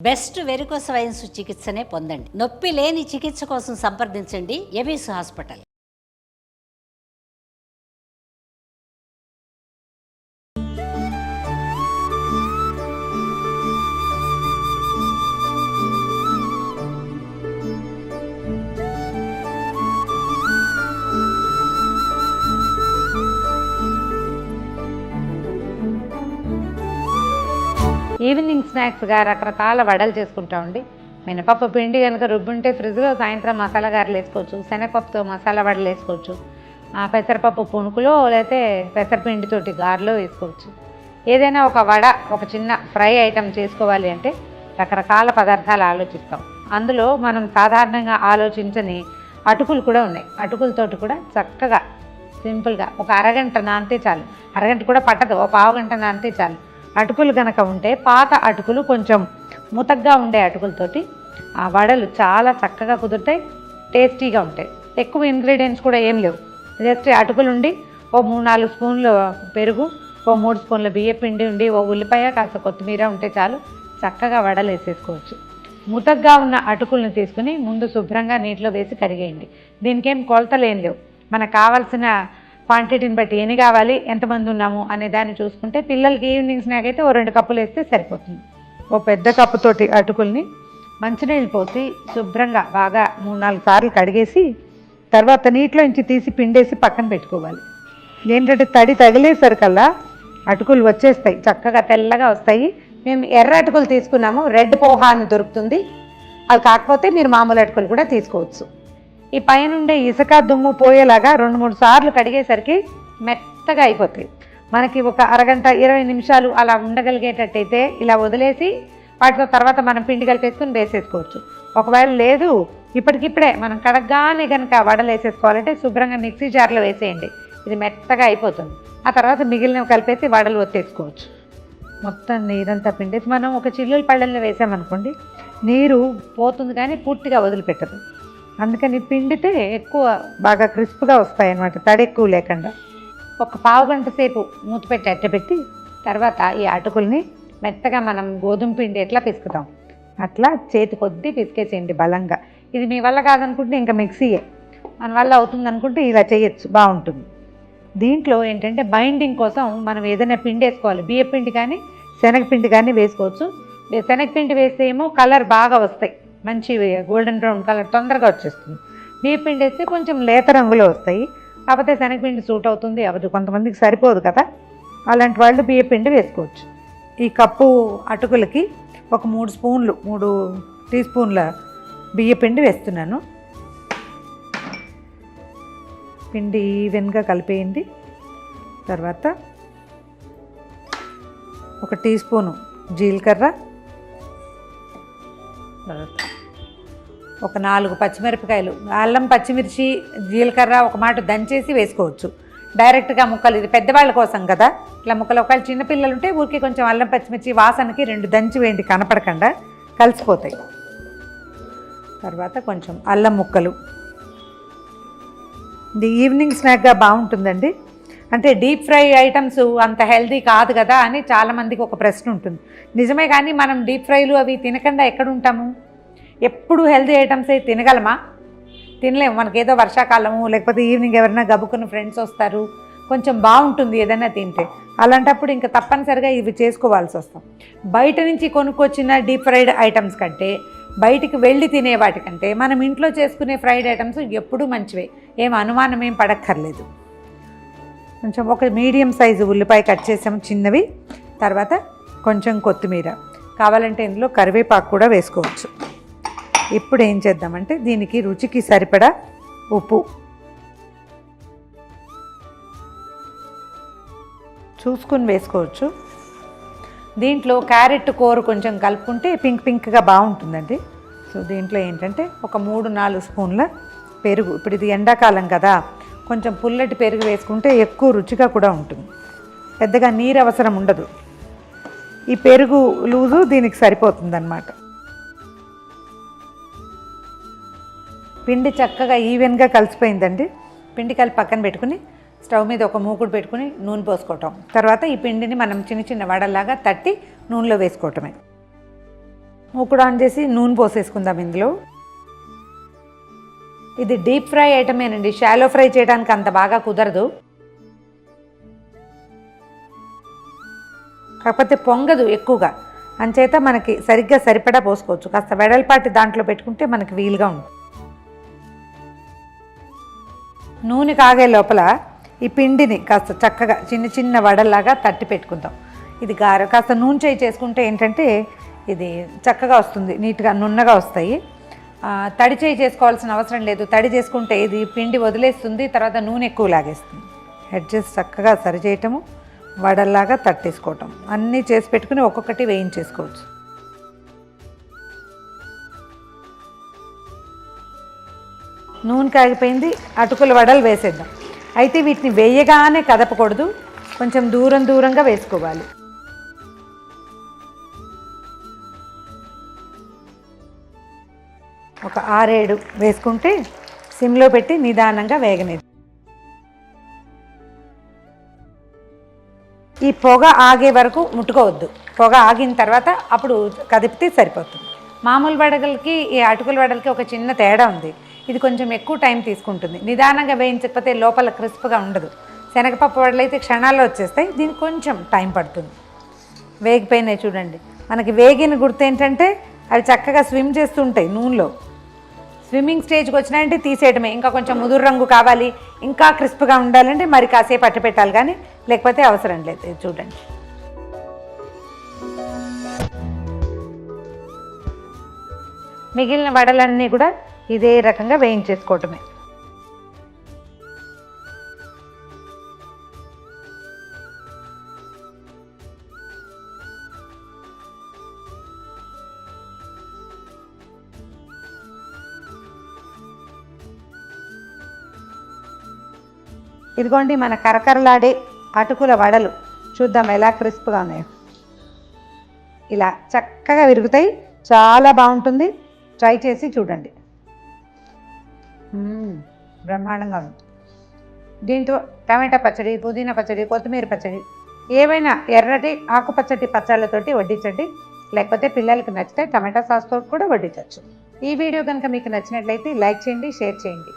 Best varicose wines చికిత్సనే పొందండి. నొప్పి లేని చికిత్స కోసం సంప్రదించండి ఎబిస్ హాస్పిటల్. ఈవినింగ్ స్నాక్స్గా రకరకాల వడలు చేసుకుంటామండి. మినపప్పు పిండి కనుక రుబ్బుంటే ఫ్రిడ్జ్లో సాయంత్రం మసాలా గారెలు వేసుకోవచ్చు, శనగపప్పుతో మసాలా వడలు వేసుకోవచ్చు, పెసరపప్పు పుణుకులో లేకపోతే పెసరపిండితోటి గారెలో వేసుకోవచ్చు. ఏదైనా ఒక వడ, ఒక చిన్న ఫ్రై ఐటెం చేసుకోవాలి అంటే రకరకాల పదార్థాలు ఆలోచిస్తాం. అందులో మనం సాధారణంగా ఆలోచించని అటుకులు కూడా ఉన్నాయి. అటుకులతోటి కూడా చక్కగా సింపుల్గా ఒక అరగంట నానితే చాలు, అరగంట కూడా పట్టదు, ఒక పావుగంట నానితే చాలు. అటుకులు కనుక ఉంటే పాత అటుకులు కొంచెం ముతగ్గా ఉండే అటుకులతోటి ఆ వడలు చాలా చక్కగా కుదురుతాయి, టేస్టీగా ఉంటాయి. ఎక్కువ ఇంగ్రీడియంట్స్ కూడా ఏం లేవు. జస్ట్ అటుకులు ఉండి ఓ 3-4 స్పూన్లు పెరుగు, ఓ 3 స్పూన్ల బియ్యపిండి ఉండి, ఓ ఉల్లిపాయ, కాస్త కొత్తిమీర ఉంటే చాలు, చక్కగా వడలు వేసేసుకోవచ్చు. ముతగ్గా ఉన్న అటుకులను తీసుకుని ముందు శుభ్రంగా నీటిలో వేసి కడిగేయండి. దీనికేం కొలతలు ఏం లేవు. మనకు కావాల్సిన క్వాంటిటీని బట్టి ఎన్ని కావాలి, ఎంతమంది ఉన్నాము అనే దాన్ని చూసుకుంటే పిల్లలకి ఈవినింగ్ స్నాక్ అయితే ఓ 2 కప్పులు వేస్తే సరిపోతుంది. ఓ పెద్ద కప్పుతోటి అటుకుల్ని మంచినీళ్ళు పోసి శుభ్రంగా బాగా 3-4 సార్లు కడిగేసి తర్వాత నీటిలో నుంచి తీసి పిండేసి పక్కన పెట్టుకోవాలి. ఏంటంటే తడి తగిలేసరికల్లా అటుకులు వచ్చేస్తాయి, చక్కగా తెల్లగా వస్తాయి. మేము ఎర్ర అటుకులు తీసుకున్నాము, రెడ్ పోహా అని దొరుకుతుంది. అది కాకపోతే మీరు మామూలు అటుకులు కూడా తీసుకోవచ్చు. ఈ పైనుండే ఇసుక దుమ్ము పోయేలాగా 2-3 సార్లు కడిగేసరికి మెత్తగా అయిపోతాయి. మనకి ఒక అరగంట 20 నిమిషాలు అలా ఉండగలిగేటట్టయితే ఇలా వదిలేసి వాటితో తర్వాత మనం పిండి కలిపేసుకుని వేసేసుకోవచ్చు. ఒకవేళ లేదు ఇప్పటికిప్పుడే మనం కడగ్గానే కనుక వడలు వేసేసుకోవాలంటే శుభ్రంగా మిక్సీ జార్లో వేసేయండి, ఇది మెత్తగా అయిపోతుంది. ఆ తర్వాత మిగిలినవి కలిపేసి వడలు ఒత్తేసుకోవచ్చు. మొత్తం నీరంతా పిండేసి మనం ఒక చిల్లుల పళ్ళల్లో వేసామనుకోండి, నీరు పోతుంది కానీ పూర్తిగా వదిలిపెట్టదు. అందుకని పిండితే ఎక్కువ బాగా క్రిస్ప్గా వస్తాయి అన్నమాట, తడి ఎక్కువ లేకుండా. ఒక పావుగంట సేపు మూత పెట్టి అట్టపెట్టి తర్వాత ఈ అటుకుల్ని మెత్తగా మనం గోధుమ పిండి ఎట్లా పిసుకుతాం అట్లా చేతి కొద్దీ పిసికేసేయండి బలంగా. ఇది మీ వల్ల కాదనుకుంటే ఇంకా మిక్సీయే, మన వల్ల అవుతుంది అనుకుంటే ఇలా చేయొచ్చు, బాగుంటుంది. దీంట్లో ఏంటంటే బైండింగ్ కోసం మనం ఏదైనా పిండి వేసుకోవాలి. బియ్యపిండి కానీ శనగపిండి కానీ వేసుకోవచ్చు. శనగపిండి వేస్తే ఏమో కలర్ బాగా వస్తాయి, మంచి గోల్డెన్ బ్రౌన్ కలర్ తొందరగా వచ్చేస్తుంది. బియ్యపిండి వేస్తే కొంచెం లేత రంగులో వస్తాయి. కాకపోతే శనగపిండి సూట్ అవుతుంది అవదు, కొంతమందికి సరిపోదు కదా, అలాంటి వాళ్ళు బియ్యపిండి వేసుకోవచ్చు. ఈ కప్పు అటుకులకి ఒక 3 టీ స్పూన్ల బియ్యపిండి వేస్తున్నాను. పిండి ఈవెన్గా కలిపేయండి. తర్వాత 1 టీ స్పూను జీలకర్ర, ఒక 4 పచ్చిమిరపకాయలు, అల్లం, పచ్చిమిర్చి, జీలకర్ర ఒక మాట దంచేసి వేసుకోవచ్చు. డైరెక్ట్గా ముక్కలు, ఇది పెద్దవాళ్ళ కోసం కదా, ఇట్లా ముక్కలు. ఒకవేళ చిన్నపిల్లలు ఉంటే ఊరికి కొంచెం అల్లం పచ్చిమిర్చి వాసనకి 2 దంచి వేయండి, కనపడకుండా కలిసిపోతాయి. తర్వాత కొంచెం అల్లం ముక్కలు. ఇది ఈవినింగ్ స్నాక్గా బాగుంటుందండి. అంటే డీప్ ఫ్రై ఐటమ్స్ అంత హెల్దీ కాదు కదా అని చాలామందికి ఒక ప్రశ్న ఉంటుంది. నిజమే, కానీ మనం డీప్ ఫ్రైలు అవి తినకుండా ఎక్కడ ఉంటాము? ఎప్పుడు హెల్దీ ఐటమ్స్ అయితే తినగలమా? తినలేము. మనకేదో వర్షాకాలము లేకపోతే ఈవినింగ్ ఎవరైనా గబుకున్న ఫ్రెండ్స్ వస్తారు, కొంచెం బాగుంటుంది ఏదైనా తింటే. అలాంటప్పుడు ఇంకా తప్పనిసరిగా ఇవి చేసుకోవాల్సి వస్తాం. బయట నుంచి కొనుక్కొచ్చిన డీప్ ఫ్రైడ్ ఐటమ్స్ కంటే, బయటికి వెళ్ళి తినే వాటికంటే మనం ఇంట్లో చేసుకునే ఫ్రైడ్ ఐటమ్స్ ఎప్పుడూ మంచివే, ఏం అనుమానం ఏం పడక్కర్లేదు. కొంచెం ఒక మీడియం సైజు ఉల్లిపాయ కట్ చేసాము చిన్నవి. తర్వాత కొంచెం కొత్తిమీర, కావాలంటే ఇందులో కరివేపాకు కూడా వేసుకోవచ్చు. ఇప్పుడు ఏం చేద్దామంటే దీనికి రుచికి సరిపడా ఉప్పు చూసుకుని వేసుకోవచ్చు. దీంట్లో క్యారెట్ కూర కొంచెం కలుపుకుంటే పింక్గా బాగుంటుందండి. సో దీంట్లో ఏంటంటే ఒక 3-4 స్పూన్ల పెరుగు. ఇప్పుడు ఇది ఎండాకాలం కదా, కొంచెం పుల్లటి పెరుగు వేసుకుంటే ఎక్కువ రుచిగా కూడా ఉంటుంది, పెద్దగా నీరు అవసరం ఉండదు. ఈ పెరుగు లూజు దీనికి సరిపోతుందన్నమాట. పిండి చక్కగా ఈవెన్గా కలిసిపోయిందండి. పిండి కలిపి పక్కన పెట్టుకుని స్టవ్ మీద ఒక మూకుడు పెట్టుకుని నూనె పోసుకోవటం. తర్వాత ఈ పిండిని మనం చిన్న చిన్న వడలాగా తట్టి నూనెలో వేసుకోవటమే. మూకుడు ఆన్ చేసి నూనె పోసేసుకుందాం ఇందులో. ఇది డీప్ ఫ్రై ఐటమేనండి, షాలో ఫ్రై చేయడానికి అంత బాగా కుదరదు, కాకపోతే పొంగదు ఎక్కువగా, అంచేత మనకి సరిగ్గా సరిపడా పోసుకోవచ్చు. కాస్త వెడల్పాటి దాంట్లో పెట్టుకుంటే మనకి వీలుగా ఉంటుంది. నూనె కాగే లోపల ఈ పిండిని కాస్త చక్కగా చిన్న చిన్న వడల్లాగా తట్టి పెట్టుకుందాం. ఇది గారె కాస్త నూనె చేయి చేసుకుంటే ఏంటంటే ఇది చక్కగా వస్తుంది, నీట్గా నున్నగా వస్తాయి. తడి చేయి చేసుకోవాల్సిన అవసరం లేదు, తడి చేసుకుంటే ఇది పిండి వదిలేస్తుంది, తర్వాత నూనె ఎక్కువ లాగేస్తుంది. ఎడ్జెస్ చక్కగా సరి చేయటము, వడల్లాగా తట్టేసుకోవటం, అన్నీ చేసి పెట్టుకుని ఒక్కొక్కటి వేయించేసుకోవచ్చు. నూనె కాగిపోయింది, అటుకుల వడలు వేసేద్దాం. అయితే వీటిని వేయగానే కదపకూడదు, కొంచెం దూరం దూరంగా వేసుకోవాలి. ఒక 6-7 వేసుకుంటే సిమ్లో పెట్టి నిదానంగా వేగనేది. ఈ పొగ ఆగే వరకు ముట్టుకోవద్దు, పొగ ఆగిన తర్వాత అప్పుడు కదిపితే సరిపోతుంది. మామూలు వడగలకి ఈ అటుకుల వడలకి ఒక చిన్న తేడా ఉంది, ఇది కొంచెం ఎక్కువ టైం తీసుకుంటుంది. నిదానంగా వేయించకపోతే లోపల క్రిస్ప్గా ఉండదు. శనగపప్పు వడలు అయితే క్షణాల్లో వచ్చేస్తాయి, దీనికి కొంచెం టైం పడుతుంది. వేగిపోయినాయి చూడండి. మనకి వేగిన గుర్తు ఏంటంటే అవి చక్కగా స్విమ్ చేస్తుంటాయి నూనెలో. స్విమ్మింగ్ స్టేజ్కి వచ్చినాయంటే తీసేయటమే. ఇంకా కొంచెం ముదురు రంగు కావాలి, ఇంకా క్రిస్ప్గా ఉండాలంటే మరి కాసేపు అట్టు పెట్టాలి, కానీ లేకపోతే అవసరం లేదు. చూడండి, మిగిలిన వడలన్నీ కూడా ఇదే రకంగా వేయించేసుకోవటమే. ఇదిగోండి మన కరకరలాడే అటుకుల వడలు, చూద్దాం ఎలా క్రిస్ప్గా ఉన్నాయో. ఇలా చక్కగా విరుగుతాయి, చాలా బాగుంటుంది, ట్రై చేసి చూడండి. బ్రహ్మాండంగా ఉంది. దీంతో టమాటా పచ్చడి, పుదీనా పచ్చడి, కొత్తిమీర పచ్చడి, ఏవైనా ఎర్రటి ఆకుపచ్చటి పచ్చళ్ళతోటి వడ్డించండి. లేకపోతే పిల్లలకి నచ్చితే టమాటా సాస్తో కూడా వడ్డించవచ్చు. ఈ వీడియో కనుక మీకు నచ్చినట్లయితే లైక్ చేయండి, షేర్ చేయండి.